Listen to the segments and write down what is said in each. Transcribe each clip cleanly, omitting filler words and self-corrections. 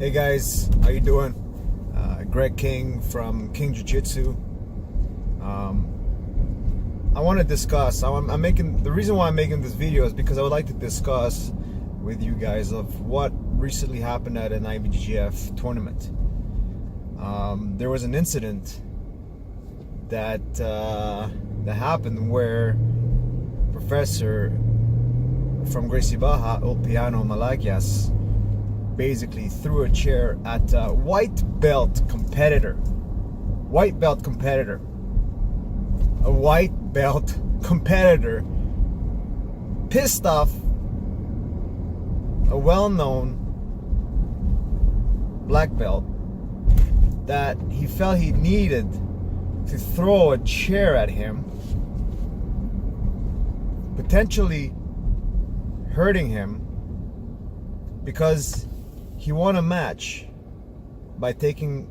Hey guys, how you doing? Greg King from King Jiu-Jitsu. I want to discuss. I'm making the reason why I'm making this video is because I would like to discuss with you guys of what recently happened at an IBJJF tournament. There was an incident that happened where Professor from Gracie Baja, Ulpiano Malachias, basically threw a chair at a white belt competitor. A white belt competitor pissed off a well-known black belt that he felt he needed to throw a chair at him, potentially hurting him because he won a match by taking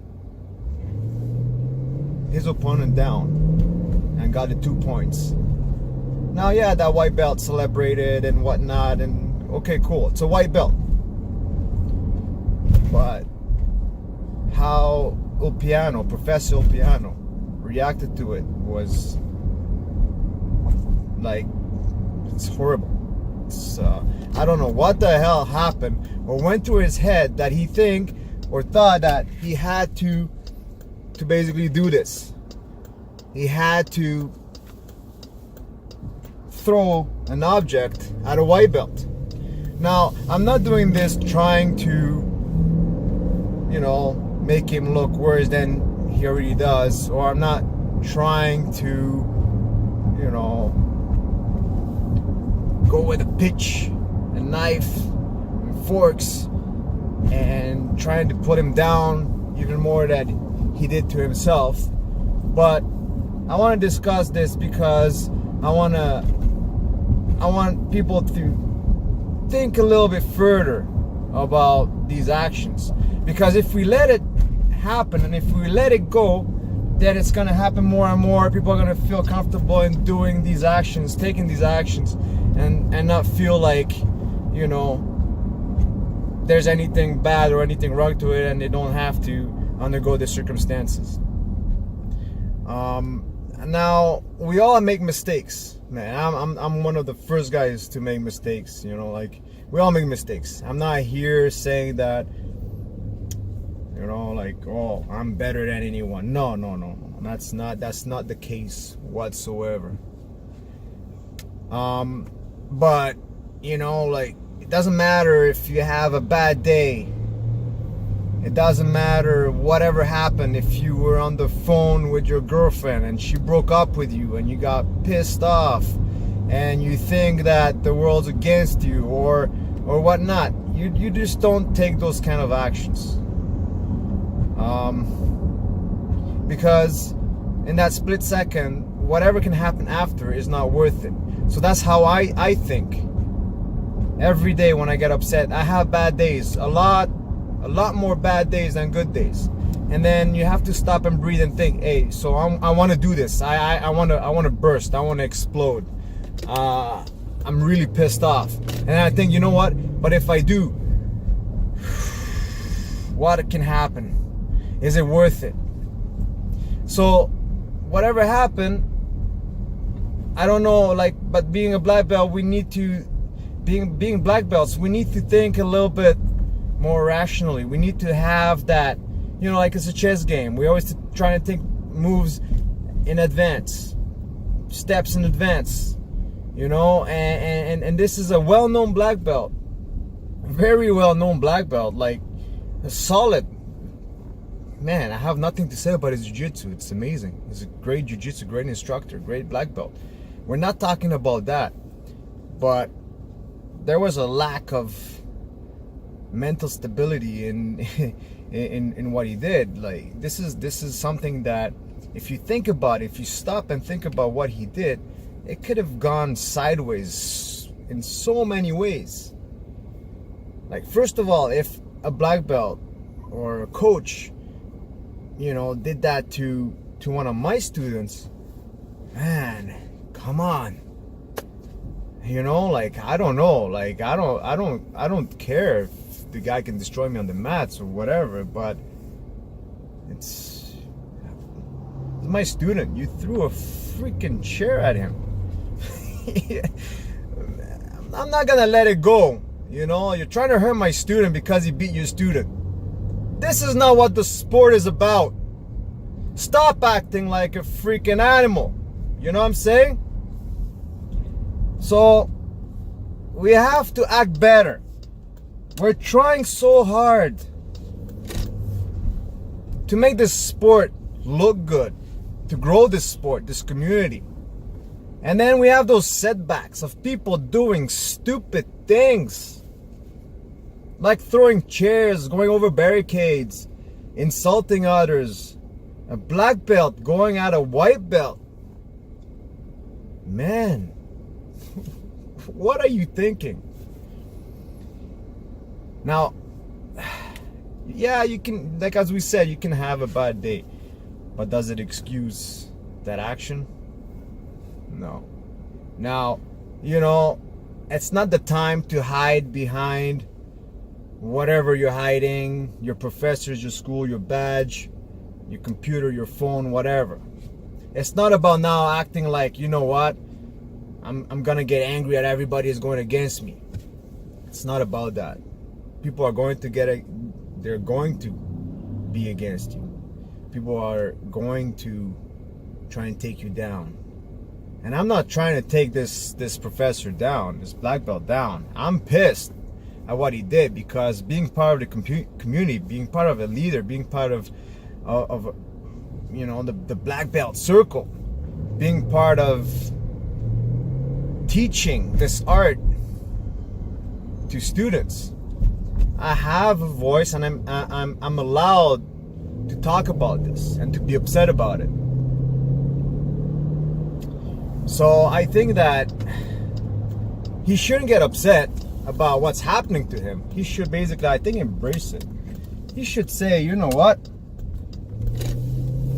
his opponent down and got the 2 points. Now, yeah, that white belt celebrated and whatnot, and okay, cool, it's a white belt. But how Professor Ulpiano reacted to it was like, it's horrible. I don't know what the hell happened or went through his head that he thought that he had to basically do this. He had to throw an object at a white belt. Now, I'm not doing this trying to, make him look worse than he already does, or I'm not trying to, go with a pitch, a knife, and forks, and trying to put him down even more than he did to himself. But I want to discuss this because I want people to think a little bit further about these actions. Because if we let it happen and if we let it go, then it's going to happen more and more. People are going to feel comfortable in doing these actions, taking these actions, and not feel like, there's anything bad or anything wrong to it, and they don't have to undergo the circumstances. Now, we all make mistakes, man. I'm one of the first guys to make mistakes, we all make mistakes. I'm not here saying that, oh, I'm better than anyone. No. That's not the case whatsoever. But, it doesn't matter if you have a bad day. It doesn't matter whatever happened. If you were on the phone with your girlfriend and she broke up with you and you got pissed off and you think that the world's against you or whatnot, you just don't take those kind of actions. Because in that split second, whatever can happen after is not worth it. So that's how I think. Every day when I get upset, I have bad days, a lot more bad days than good days. And then you have to stop and breathe and think, hey, so I want to do this. I want to burst. I want to explode. I'm really pissed off. And I think, you know what? But if I do, what can happen? Is it worth it? So whatever happened, I don't know, but being a black belt, we need to, being black belts, we need to think a little bit more rationally. We need to have that, like it's a chess game. We always try to think moves in advance, steps in advance, and this is a well-known black belt, very well-known black belt, like a solid, man, I have nothing to say about his jiu-jitsu. It's amazing. He's a great jiu-jitsu, great instructor, great black belt. We're not talking about that, but there was a lack of mental stability in what he did. Like, this is something that, if you think about it, if you stop and think about what he did, it could have gone sideways in so many ways. Like, first of all, if a black belt or a coach, did that to one of my students, man, come on. I don't know. I don't care if the guy can destroy me on the mats or whatever, but it's my student. You threw a freaking chair at him. I'm not gonna let it go. You know, you're trying to hurt my student because he beat your student. This is not what the sport is about. Stop acting like a freaking animal. You know what I'm saying? So we have to act better. We're trying so hard to make this sport look good, to grow this sport, this community. And then we have those setbacks of people doing stupid things, like throwing chairs, going over barricades, insulting others, a black belt going at a white belt. Man, what are you thinking? Now, yeah, you can, like as we said, you can have a bad day, but does it excuse that action? No. Now, you know, it's not the time to hide behind whatever you're hiding, your professors, your school, your badge, your computer, your phone, whatever. It's not about now acting like, you know what, I'm gonna get angry at everybody who's going against me. It's not about that. People are going to they're going to be against you. People are going to try and take you down. And I'm not trying to take this professor down, this black belt down. I'm pissed at what he did, because being part of the community, being part of a leader, being part of you know, the black belt circle, being part of teaching this art to students, I have a voice, and I'm allowed to talk about this and to be upset about it. So I think that he shouldn't get upset about what's happening to him. He should basically, I think, embrace it. He should say, you know what?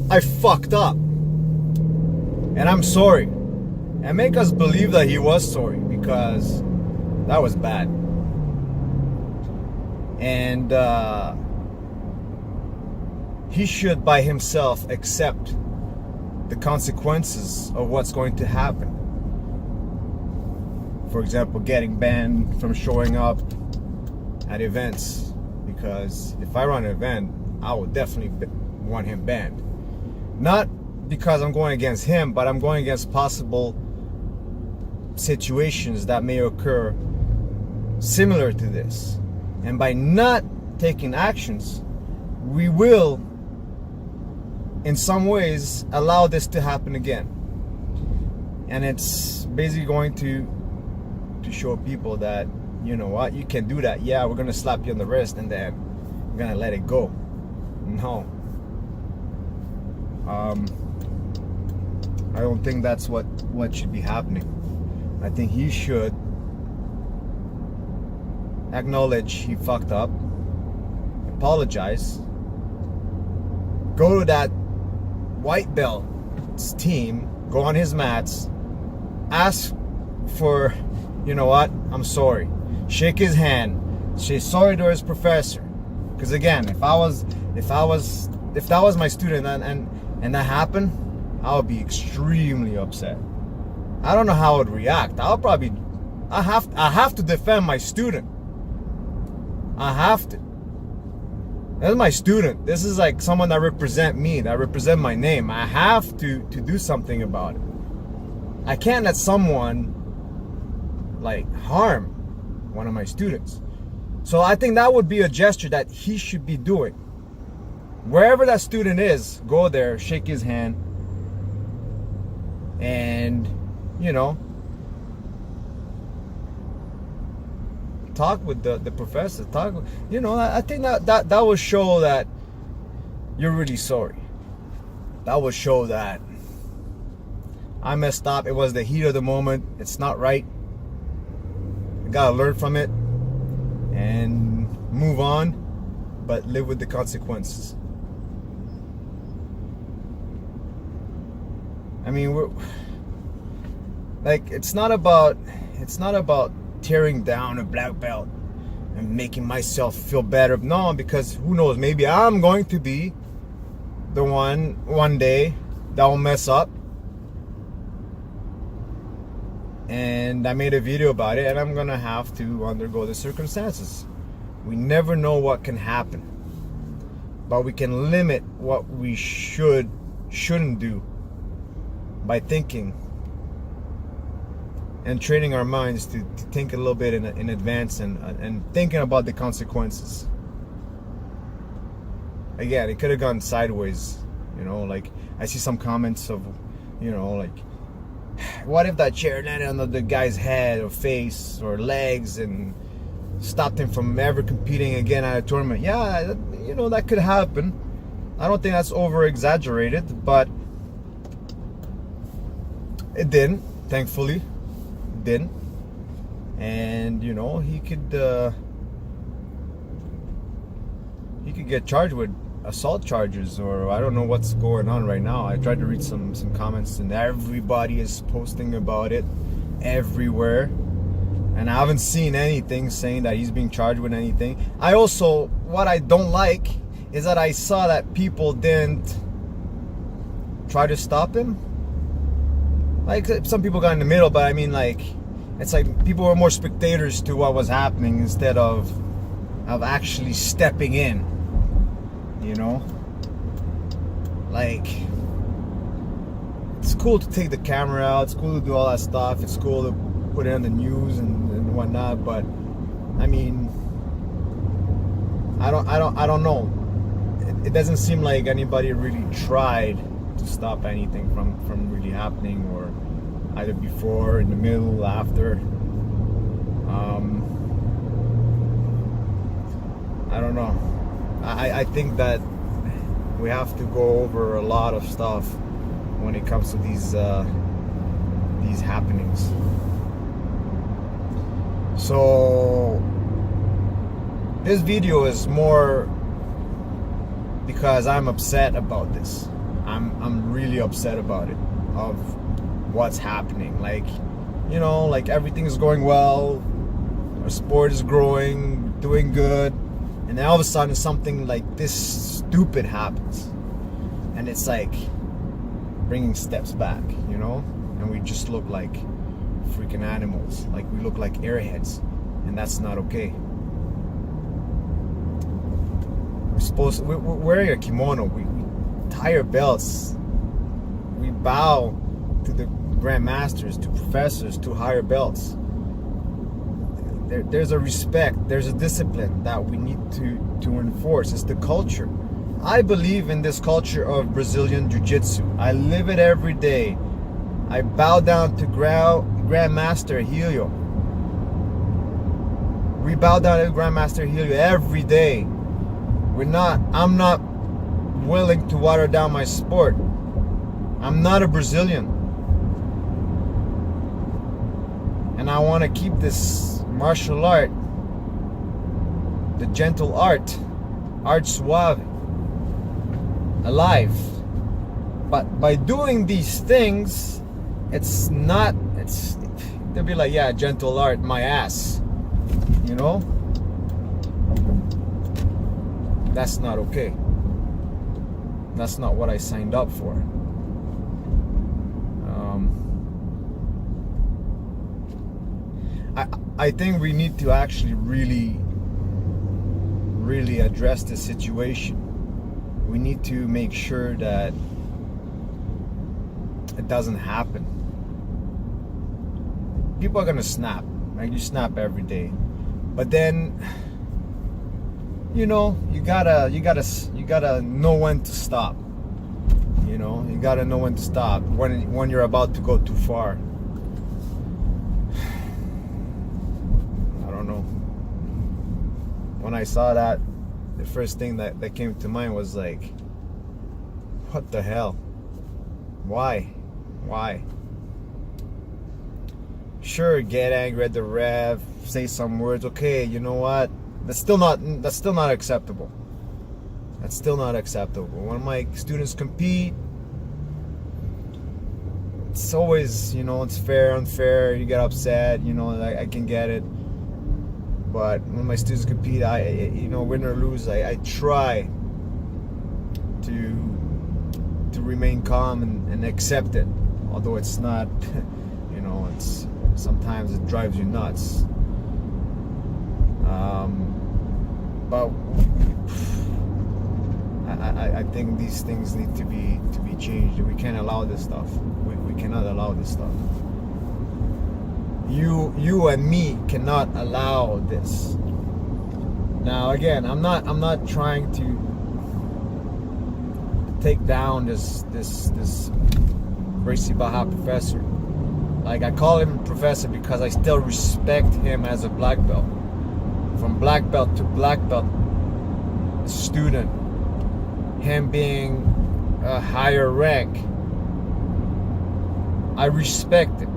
I fucked up. And I'm sorry. And make us believe that he was sorry, because that was bad. And he should by himself accept the consequences of what's going to happen. For example, getting banned from showing up at events, because if I run an event, I would definitely want him banned. Not because I'm going against him, but I'm going against possible situations that may occur similar to this. And by not taking actions, we will in some ways allow this to happen again. And it's basically going to show people that, you know what, you can do that. Yeah, we're gonna slap you on the wrist and then we're gonna let it go. No. I don't think that's what should be happening. I think he should acknowledge he fucked up, apologize, go to that white belt's team, go on his mats, ask for, you know what, I'm sorry, shake his hand, say sorry to his professor. Because again, if that was my student and that happened, I would be extremely upset. I don't know how I would react. I have to defend my student. I have to. That's my student. This is like someone that represent me, that represent my name. I have to do something about it. I can't let someone like harm one of my students. So I think that would be a gesture that he should be doing. Wherever that student is, go there, shake his hand, and, you know, talk with the professor. I think that will show that you're really sorry. That will show that I messed up. It was the heat of the moment. It's not right. I gotta learn from it and move on, but live with the consequences. I mean, it's not about tearing down a black belt. and making myself feel better. No, because who knows, maybe I'm going to be the one day that will mess up. And I made a video about it, and I'm gonna have to undergo the circumstances. We never know what can happen, but we can limit what we shouldn't do by thinking and training our minds to think a little bit in advance and thinking about the consequences. Again, it could have gone sideways, like I see some comments of, like, what if that chair landed on the guy's head or face or legs and stopped him from ever competing again at a tournament? Yeah, that could happen. I don't think that's over exaggerated, but it didn't, thankfully. It didn't. And he could get charged with assault charges, or I don't know what's going on right now. I tried to read some comments, and everybody is posting about it everywhere, and I haven't seen anything saying that he's being charged with anything. What I don't like is that I saw that people didn't try to stop him. Like, some people got in the middle, but I mean, like, it's like people were more spectators to what was happening instead of actually stepping in. Like, it's cool to take the camera out, it's cool to do all that stuff, it's cool to put it on the news and whatnot, but I mean, I don't know. It doesn't seem like anybody really tried to stop anything from really happening, or either before, in the middle, after. I don't know. I think that we have to go over a lot of stuff when it comes to these happenings. So this video is more because I'm upset about this. I'm really upset about it, of what's happening. Like, like everything's going well, our sport is growing, doing good, and then all of a sudden something like this stupid happens, and it's like bringing steps back, and we just look like freaking animals, like we look like airheads, and that's not okay. We're wearing a kimono, we tie our belts, we bow to the grandmasters, to professors, to higher belts. There's a respect, there's a discipline that we need to enforce. It's the culture. I believe in this culture of Brazilian Jiu-Jitsu. I live it every day. I bow down to Grandmaster Helio. We bow down to Grandmaster Helio every day. I'm not willing to water down my sport. I'm not a Brazilian. And I want to keep this martial art, the gentle art suave, alive. But by doing these things, they'll be like, yeah, gentle art, my ass. That's not okay. That's not what I signed up for. I think we need to actually really address this situation. We need to make sure that it doesn't happen. People are gonna snap. Like, you snap every day, but then you gotta know when to stop. You gotta know when to stop when you're about to go too far. When I saw that, the first thing that came to mind was like, what the hell? Why? Sure, get angry at the ref, say some words. Okay, you know what? That's still not acceptable. That's still not acceptable. When my students compete, it's always, it's fair, unfair. You get upset. I can get it. But when my students compete, win or lose, I try to remain calm and accept it. Although it's not, it's sometimes it drives you nuts. But I think these things need to be changed. We can't allow this stuff. We cannot allow this stuff. You and me cannot allow this. Now again, I'm not trying to take down this Gracie Baja professor. Like, I call him professor because I still respect him as a black belt. From black belt to black belt student, him being a higher rank, I respect it.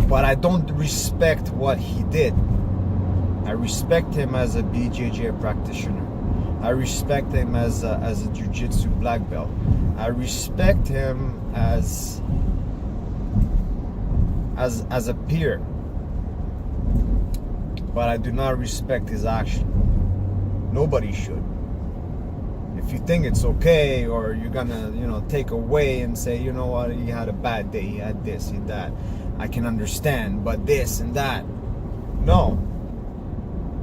But I don't respect what he did. I respect him as a BJJ practitioner. I respect him as a jiu-jitsu black belt. I respect him as a peer. But I do not respect his action. Nobody should. If you think it's okay, or you're gonna, take away and say, you know what, he had a bad day, he had this, he had that, I can understand, but this and that. No.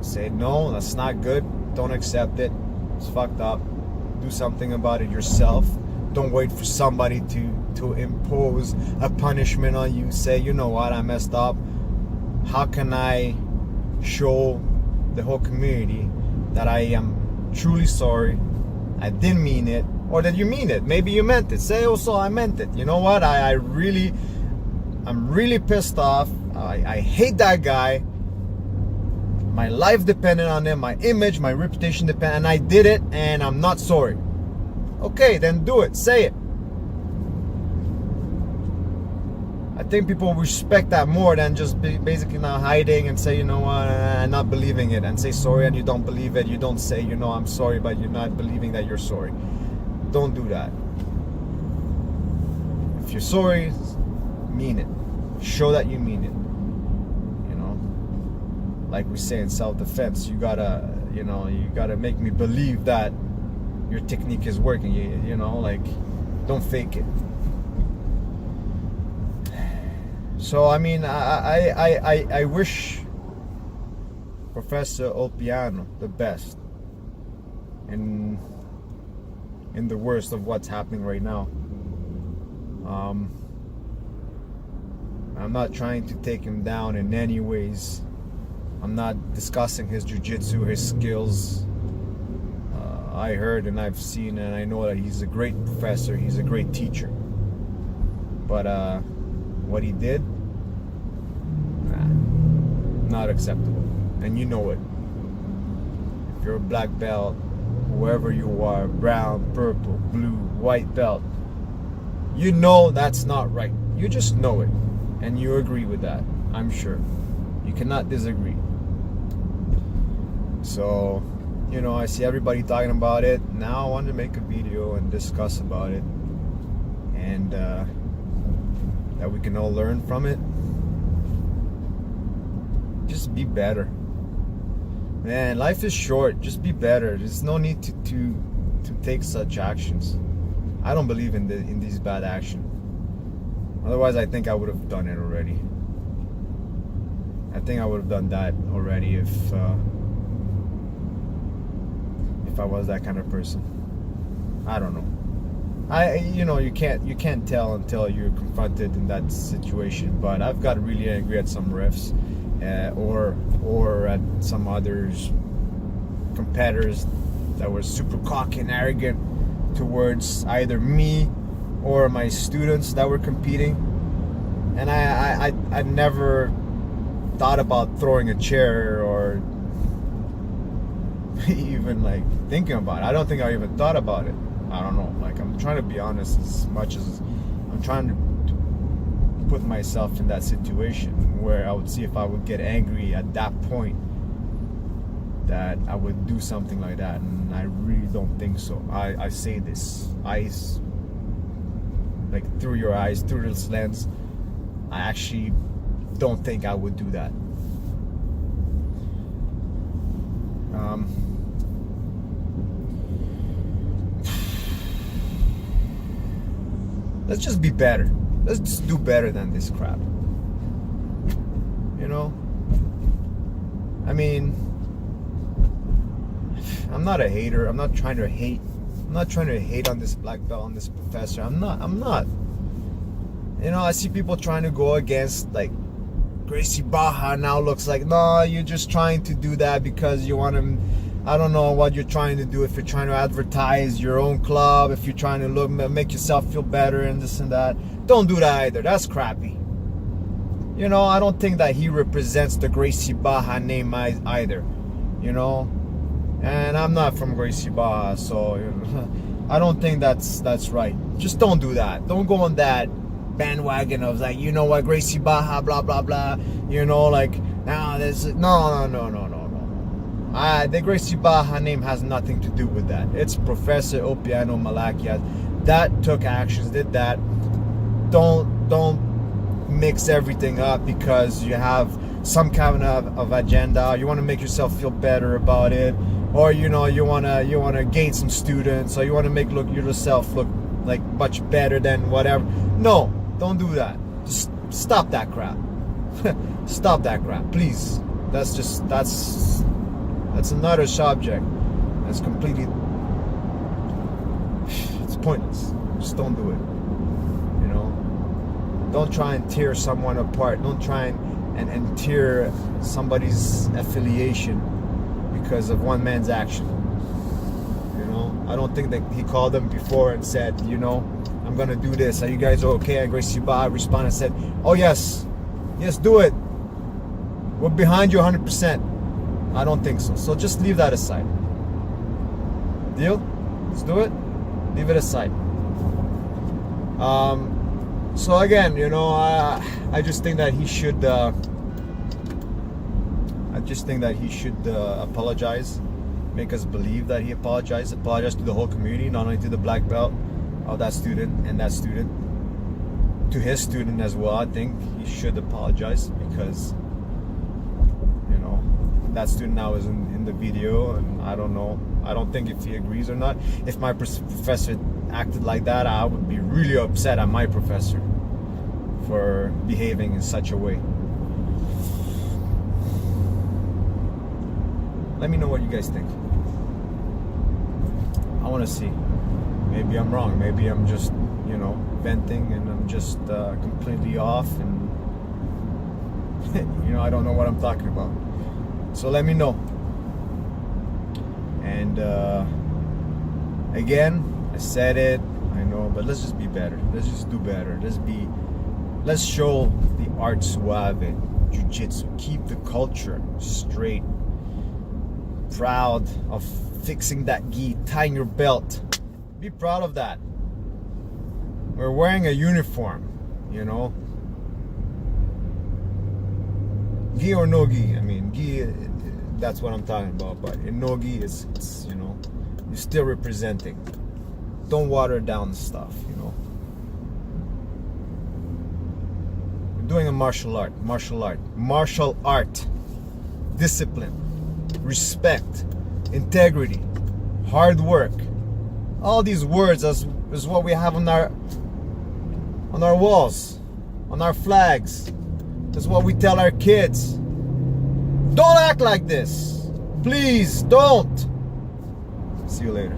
Say, no, that's not good. Don't accept it. It's fucked up. Do something about it yourself. Don't wait for somebody to impose a punishment on you. Say, you know what, I messed up. How can I show the whole community that I am truly sorry, I didn't mean it, or that you mean it? Maybe you meant it. Say, also, I meant it. You know what, I'm really pissed off. I hate that guy. My life depended on him, my image, my reputation depended, and I did it, and I'm not sorry. Okay, then do it. Say it. I think people respect that more than just basically not hiding and say, you know what, and not believing it, and say sorry and you don't believe it. You don't say, I'm sorry, but you're not believing that you're sorry. Don't do that. If you're sorry, mean it. Show that you mean it. Like we say in self-defense, you gotta make me believe that your technique is working. Don't fake it. So I wish Professor Ulpiano the best in the worst of what's happening right now. I'm not trying to take him down in any ways. I'm not discussing his jiu-jitsu, his skills. I heard and I've seen and I know that he's a great professor, he's a great teacher. But what he did, not acceptable. And you know it. If you're a black belt, whoever you are, brown, purple, blue, white belt, you know that's not right. You just know it. And you agree with that, I'm sure. You cannot disagree. So, I see everybody talking about it. Now I want to make a video and discuss about it. And that we can all learn from it. Just be better. Man, life is short. Just be better. There's no need to take such actions. I don't believe in these bad actions. Otherwise, I think I would have done it already. I think I would have done that already if I was that kind of person. I don't know. You can't tell until you're confronted in that situation. But I've got really angry at some refs, or at some others competitors that were super cocky and arrogant towards either me or my students that were competing. And I never thought about throwing a chair or even thinking about it. I don't think I even thought about it. I don't know. I'm trying to be honest as much as I'm trying to put myself in that situation where I would see if I would get angry at that point that I would do something like that. And I really don't think so. I say this. Through your eyes, through this lens, I actually don't think I would do that. Let's just be better. Let's just do better than this crap. You know? I mean, I'm not a hater. I'm not trying to hate. I'm not trying to hate on this black belt, on this professor. I'm not. You know, I see people trying to go against, like, Gracie Baja now looks like, no, you're just trying to do that because you want to, I don't know what you're trying to do. If you're trying to advertise your own club, if you're trying to make yourself feel better and this and that, don't do that either. That's crappy. You know, I don't think that he represents the Gracie Baja name either. You know, and I'm not from Gracie Baja, so you know, I don't think that's right. Just don't do that. Don't go on that bandwagon of like, you know what, Gracie Baja, blah blah blah. You know, like now there's no. The Gracie Baja name has nothing to do with that. It's Professor Ulpiano Malachias that took actions, did that. Don't mix everything up because you have some kind of agenda. You want to make yourself feel better about it, or you know, you wanna gain some students, or you want to make yourself look like much better than whatever. No, don't do that. Just stop that crap. Stop that crap, please. That's another subject. That's completely, it's pointless. Just don't do it. You know? Don't try and tear someone apart. Don't try and tear somebody's affiliation because of one man's action. You know? I don't think that he called them before and said, you know, I'm gonna do this. Are you guys okay? And Gracie Baja responded and said, oh yes, do it. We're behind you 100%. I don't think so. So just leave that aside. Deal? Let's do it. Leave it aside. So again, you know, I just think that he should. I just think that he should apologize, make us believe that he apologized. Apologize to the whole community, not only to the black belt of that student and that student, to his student as well. I think he should apologize because, you know, that student now is in the video, and I don't know. I don't think if he agrees or not. If my professor acted like that, I would be really upset at my professor for behaving in such a way. Let me know what you guys think. I want to see. Maybe I'm wrong. Maybe I'm just, you know, venting and I'm just completely off, and you know, I don't know what I'm talking about. So let me know. And again, I said it, I know, but let's just be better. Let's just do better. Let's show the art suave, jiu-jitsu. Keep the culture straight. Proud of fixing that gi, tying your belt. Be proud of that. We're wearing a uniform, you know. Gi or no gi, I mean, gi, that's what I'm talking about. But in no gi, it's you know, you're still representing. Don't water down the stuff, you know. We're doing a martial art, discipline, respect, integrity, hard work. All these words is what we have on our walls, on our flags. That's what we tell our kids. Don't act like this. Please don't. See you later.